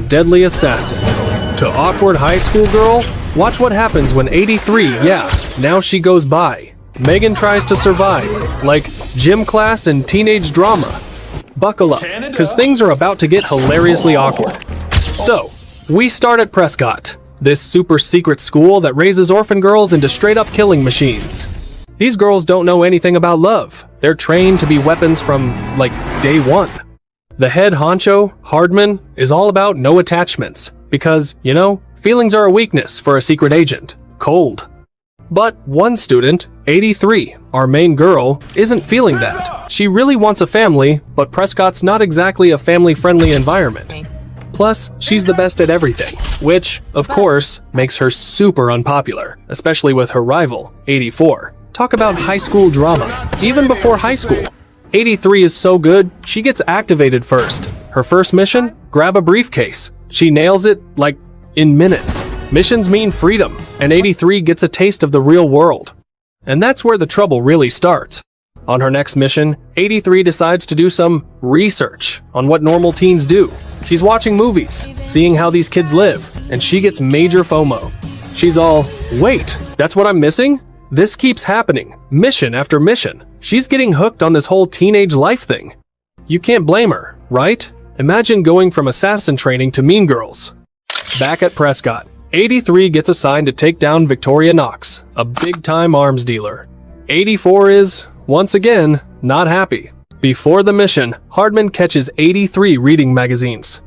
Deadly assassin to awkward high school girl. Watch what happens when 83, now she goes by. Megan tries to survive, like gym class and teenage drama. Buckle up, cause things are about to get hilariously awkward. So, we start at Prescott, this super secret school that raises orphan girls into straight up killing machines. These girls don't know anything about love. They're trained to be weapons from, like, day one. The head honcho, Hardman, is all about no attachments, because, feelings are a weakness for a secret agent. Cold. But one student, 83, our main girl, isn't feeling that. She really wants a family, but Prescott's not exactly a family-friendly environment. Plus, she's the best at everything, which, of course, makes her super unpopular, especially with her rival, 84. Talk about high school drama, even before high school. 83 is so good, she gets activated first. Her first mission? Grab a briefcase. She nails it, like, in minutes. Missions mean freedom, and 83 gets a taste of the real world. And that's where the trouble really starts. On her next mission, 83 decides to do some research on what normal teens do. She's watching movies, seeing how these kids live, and she gets major FOMO. She's all, wait, that's what I'm missing? This keeps happening, mission after mission. She's getting hooked on this whole teenage life thing. You can't blame her, right? Imagine going from assassin training to Mean Girls. Back at Prescott, 83 gets assigned to take down Victoria Knox, a big-time arms dealer. 84 is, once again, not happy. Before the mission, Hardman catches 83 reading magazines.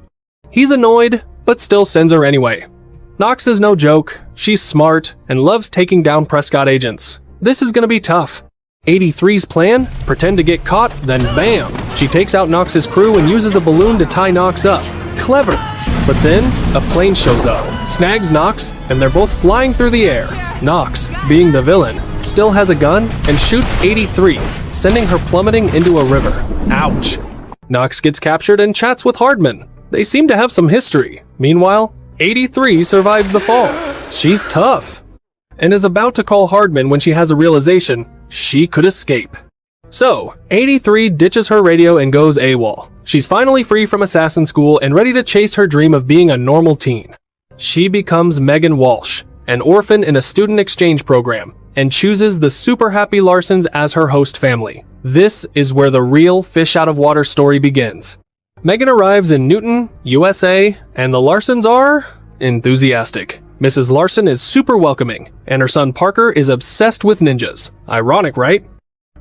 He's annoyed, but still sends her anyway. Knox is no joke, she's smart, and loves taking down Prescott agents. This is gonna be tough. 83's plan? Pretend to get caught, then bam! She takes out Knox's crew and uses a balloon to tie Knox up. Clever! But then, a plane shows up, snags Knox, and they're both flying through the air. Knox, being the villain, still has a gun and shoots 83, sending her plummeting into a river. Ouch! Knox gets captured and chats with Hardman. They seem to have some history. Meanwhile, 83 survives the fall. She's tough, and is about to call Hardman when she has a realization she could escape. So, 83 ditches her radio and goes AWOL. She's finally free from assassin school and ready to chase her dream of being a normal teen. She becomes Megan Walsh, an orphan in a student exchange program, and chooses the super happy Larsons as her host family. This is where the real fish out of water story begins. Megan arrives in Newton, USA, and the Larsons are enthusiastic. Mrs. Larson is super welcoming, and her son Parker is obsessed with ninjas. Ironic, right?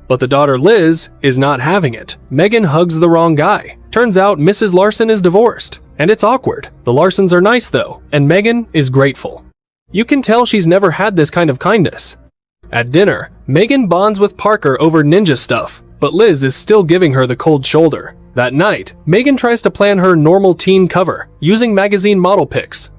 But the daughter Liz is not having it. Megan hugs the wrong guy. Turns out Mrs. Larson is divorced, and it's awkward. The Larsons are nice though, and Megan is grateful. You can tell she's never had this kind of kindness. At dinner, Megan bonds with Parker over ninja stuff, but Liz is still giving her the cold shoulder. That night, Megan tries to plan her normal teen cover, using magazine model pics.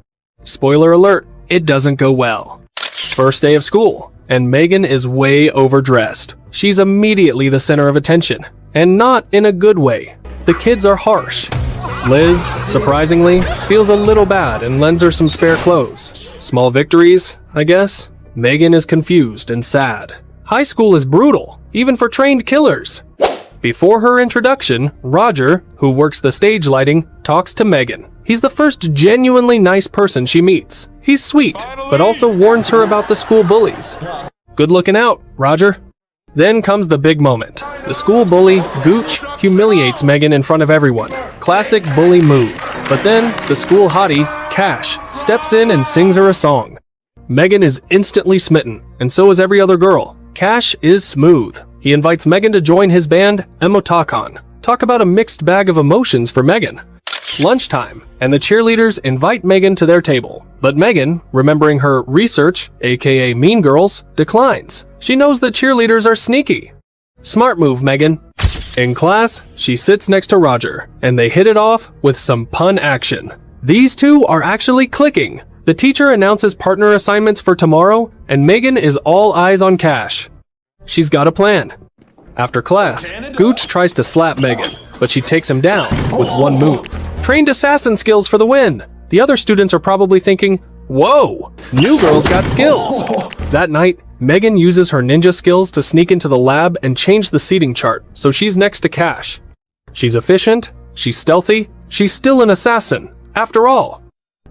Spoiler alert, it doesn't go well. First day of school, and Megan is way overdressed. She's immediately the center of attention, and not in a good way. The kids are harsh. Liz, surprisingly, feels a little bad and lends her some spare clothes. Small victories, I guess. Megan is confused and sad. High school is brutal, even for trained killers. Before her introduction, Roger, who works the stage lighting, talks to Megan. He's the first genuinely nice person she meets. He's sweet, but also warns her about the school bullies. Good looking out, Roger. Then comes the big moment. The school bully, Gooch, humiliates Megan in front of everyone. Classic bully move. But then, the school hottie, Cash, steps in and sings her a song. Megan is instantly smitten, and so is every other girl. Cash is smooth. He invites Megan to join his band, Emotakon. Talk about a mixed bag of emotions for Megan. Lunchtime, and the cheerleaders invite Megan to their table. But Megan, remembering her research, aka Mean Girls, declines. She knows that cheerleaders are sneaky. Smart move, Megan. In class, she sits next to Roger, and they hit it off with some pun action. These two are actually clicking. The teacher announces partner assignments for tomorrow, and Megan is all eyes on Cash. She's got a plan. After class, Gooch tries to slap Megan, but she takes him down with one move. Trained assassin skills for the win. The other students are probably thinking, whoa, new girl's got skills. That night, Megan uses her ninja skills to sneak into the lab and change the seating chart, so she's next to Cash. She's efficient, she's stealthy, she's still an assassin, after all.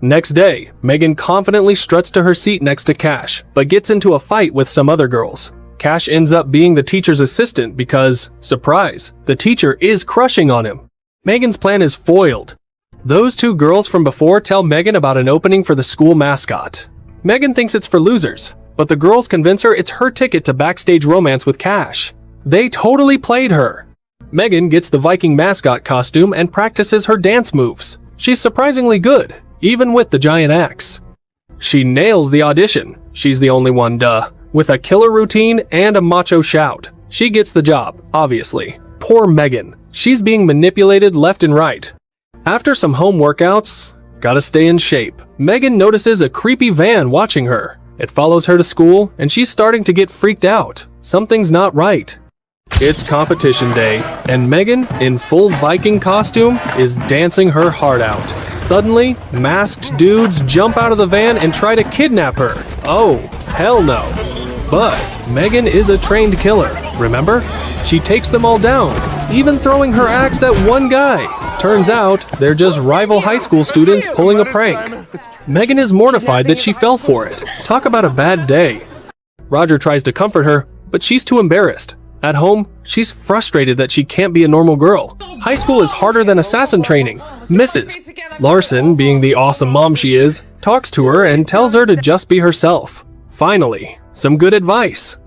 Next day, Megan confidently struts to her seat next to Cash, but gets into a fight with some other girls. Cash ends up being the teacher's assistant because, surprise, the teacher is crushing on him. Megan's plan is foiled. Those two girls from before tell Megan about an opening for the school mascot. Megan thinks it's for losers, but the girls convince her it's her ticket to backstage romance with Cash. They totally played her. Megan gets the Viking mascot costume and practices her dance moves. She's surprisingly good, even with the giant axe. She nails the audition. She's the only one, with a killer routine and a macho shout. She gets the job, obviously. Poor Megan. She's being manipulated left and right. After some home workouts, gotta stay in shape, Megan notices a creepy van watching her. It follows her to school, and she's starting to get freaked out. Something's not right. It's competition day, and Megan, in full Viking costume, is dancing her heart out. Suddenly, masked dudes jump out of the van and try to kidnap her. Oh, hell no. But Megan is a trained killer, remember? She takes them all down, even throwing her axe at one guy. Turns out, they're just rival high school students pulling a prank. Megan is mortified that she fell for it. Talk about a bad day. Roger tries to comfort her, but she's too embarrassed. At home, she's frustrated that she can't be a normal girl. High school is harder than assassin training. Mrs. Larson, being the awesome mom she is, talks to her and tells her to just be herself. Finally, some good advice.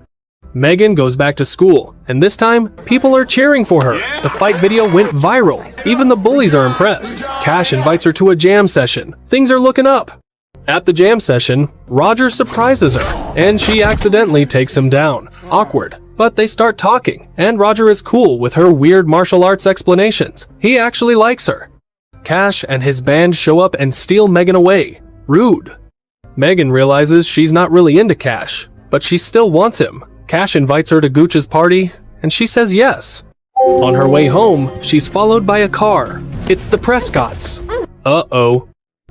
Megan goes back to school, and this time, people are cheering for her. The fight video went viral. Even the bullies are impressed. Cash invites her to a jam session. Things are looking up. At the jam session, Roger surprises her, and she accidentally takes him down. Awkward. But they start talking, and Roger is cool with her weird martial arts explanations. He actually likes her. Cash and his band show up and steal Megan away. Rude. Megan realizes she's not really into Cash, but she still wants him. Cash invites her to Gooch's party, and she says yes. On her way home, she's followed by a car. It's the Prescotts. Uh-oh.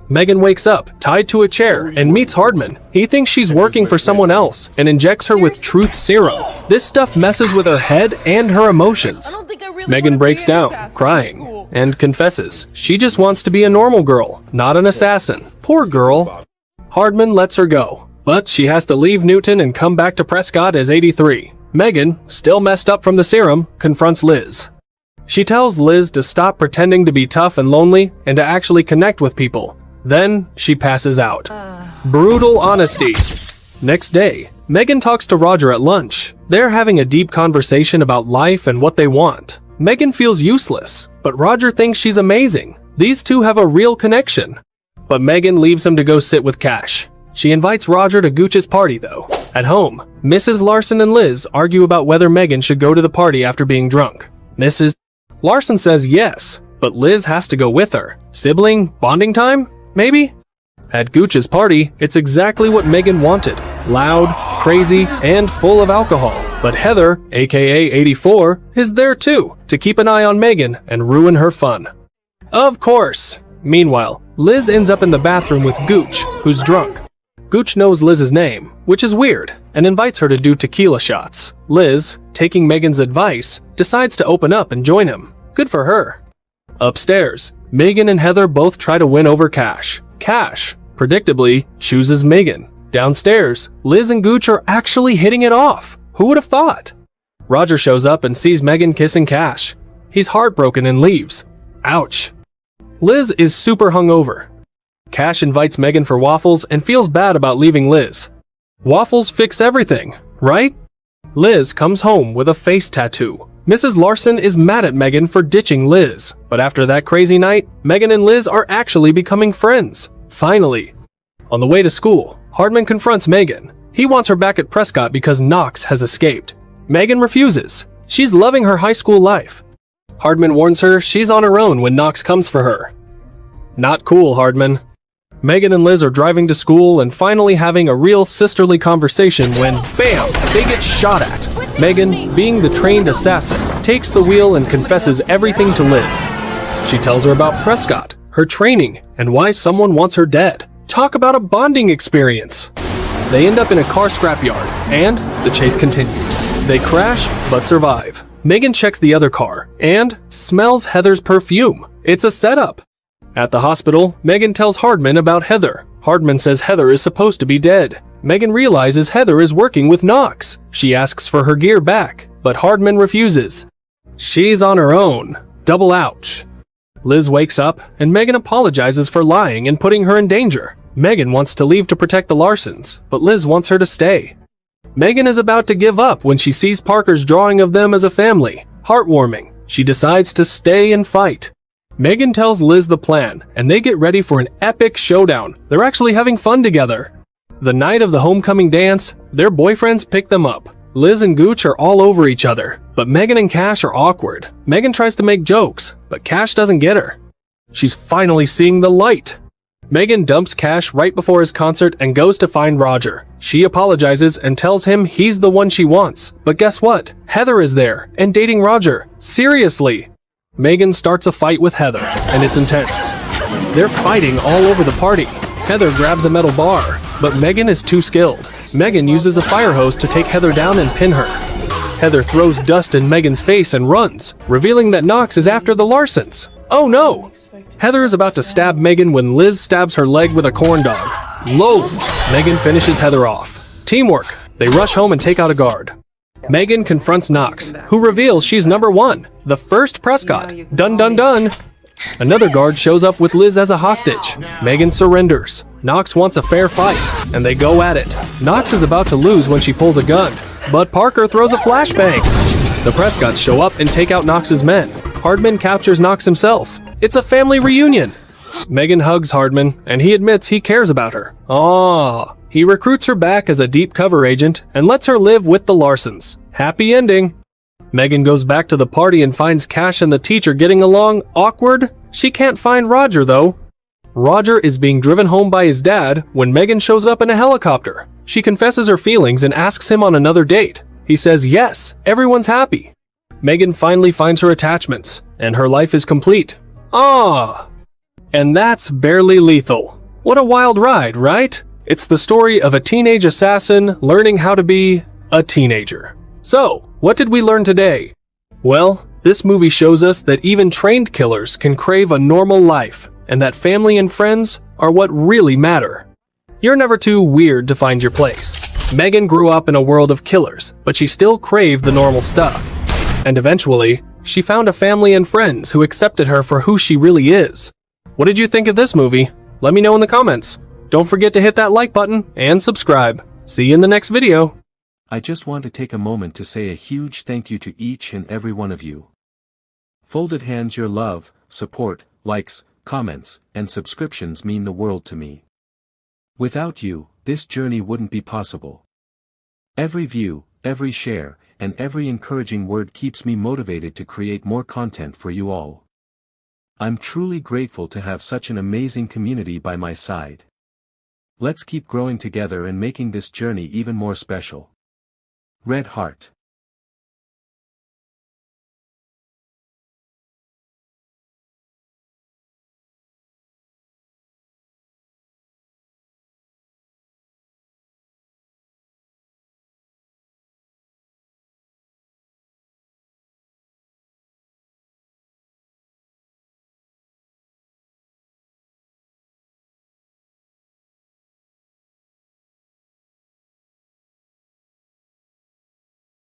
Megan wakes up, tied to a chair, and meets Hardman. He thinks she's working for someone else and injects her with truth serum. This stuff messes with her head and her emotions. Megan breaks down, crying, and confesses she just wants to be a normal girl, not an assassin. Poor girl. Hardman lets her go, but she has to leave Newton and come back to Prescott as 83. Megan, still messed up from the serum, confronts Liz. She tells Liz to stop pretending to be tough and lonely and to actually connect with people. Then she passes out. Brutal honesty. Next day, Megan talks to Roger at lunch. They're having a deep conversation about life and what they want. Megan feels useless, but Roger thinks she's amazing. These two have a real connection. But Megan leaves him to go sit with Cash. She invites Roger to Gooch's party though. At home, Mrs. Larson and Liz argue about whether Megan should go to the party after being drunk. Mrs. Larson says yes, but Liz has to go with her. Sibling bonding time? Maybe? At Gooch's party, it's exactly what Megan wanted. Loud, crazy, and full of alcohol. But Heather, aka 84, is there too, to keep an eye on Megan and ruin her fun. Of course. Meanwhile, Liz ends up in the bathroom with Gooch, who's drunk. Gooch knows Liz's name, which is weird, and invites her to do tequila shots. Liz, taking Megan's advice, decides to open up and join him. Good for her. Upstairs, Megan and Heather both try to win over Cash. Cash, predictably, chooses Megan. Downstairs, Liz and Gooch are actually hitting it off. Who would have thought? Roger shows up and sees Megan kissing Cash. He's heartbroken and leaves. Ouch. Liz is super hungover. Cash invites Megan for waffles and feels bad about leaving Liz. Waffles fix everything, right? Liz comes home with a face tattoo. Mrs. Larson is mad at Megan for ditching Liz, but after that crazy night, Megan and Liz are actually becoming friends. Finally. On the way to school, Hardman confronts Megan. He wants her back at Prescott because Knox has escaped. Megan refuses. She's loving her high school life. Hardman warns her she's on her own when Knox comes for her. Not cool, Hardman. Megan and Liz are driving to school and finally having a real sisterly conversation when, bam, they get shot at. Megan, being the trained assassin, takes the wheel and confesses everything to Liz. She tells her about Prescott, her training, and why someone wants her dead. Talk about a bonding experience. They end up in a car scrapyard, and the chase continues. They crash, but survive. Megan checks the other car, and smells Heather's perfume. It's a setup. At the hospital, Megan tells Hardman about Heather. Hardman says Heather is supposed to be dead. Megan realizes Heather is working with Knox. She asks for her gear back, but Hardman refuses. She's on her own. Double ouch. Liz wakes up, and Megan apologizes for lying and putting her in danger. Megan wants to leave to protect the Larsons, but Liz wants her to stay. Megan is about to give up when she sees Parker's drawing of them as a family. Heartwarming. She decides to stay and fight. Megan tells Liz the plan, and they get ready for an epic showdown. They're actually having fun together. The night of the homecoming dance, their boyfriends pick them up. Liz and Gooch are all over each other, but Megan and Cash are awkward. Megan tries to make jokes, but Cash doesn't get her. She's finally seeing the light. Megan dumps Cash right before his concert and goes to find Roger. She apologizes and tells him he's the one she wants. But guess what? Heather is there and dating Roger. Seriously. Megan starts a fight with Heather, and it's intense. They're fighting all over the party. Heather grabs a metal bar, but Megan is too skilled. Megan uses a fire hose to take Heather down and pin her. Heather throws dust in Megan's face and runs, revealing that Knox is after the Larsons. Oh no! Heather is about to stab Megan when Liz stabs her leg with a corn dog. Load! Megan finishes Heather off. Teamwork. They rush home and take out a guard. Megan confronts Knox, who reveals she's number one, the first Prescott. Dun dun dun! Another guard shows up with Liz as a hostage. Megan surrenders. Knox wants a fair fight, and they go at it. Knox is about to lose when she pulls a gun, but Parker throws a flashbang. The Prescotts show up and take out Knox's men. Hardman captures Knox himself. It's a family reunion. Megan hugs Hardman, and he admits he cares about her. Aww. He recruits her back as a deep cover agent and lets her live with the Larsons. Happy ending. Megan goes back to the party and finds Cash and the teacher getting along. Awkward. She can't find Roger though. Roger is being driven home by his dad when Megan shows up in a helicopter. She confesses her feelings and asks him on another date. He says yes, everyone's happy. Megan finally finds her attachments, and her life is complete. Ah! And that's Barely Lethal. What a wild ride, right? It's the story of a teenage assassin learning how to be a teenager. So, what did we learn today? Well, this movie shows us that even trained killers can crave a normal life, and that family and friends are what really matter. You're never too weird to find your place. Megan grew up in a world of killers, but she still craved the normal stuff. And eventually, she found a family and friends who accepted her for who she really is. What did you think of this movie? Let me know in the comments. Don't forget to hit that like button and subscribe. See you in the next video. I just want to take a moment to say a huge thank you to each and every one of you. Folded hands, your love, support, likes, comments, and subscriptions mean the world to me. Without you, this journey wouldn't be possible. Every view, every share, and every encouraging word keeps me motivated to create more content for you all. I'm truly grateful to have such an amazing community by my side. Let's keep growing together and making this journey even more special. Red Heart.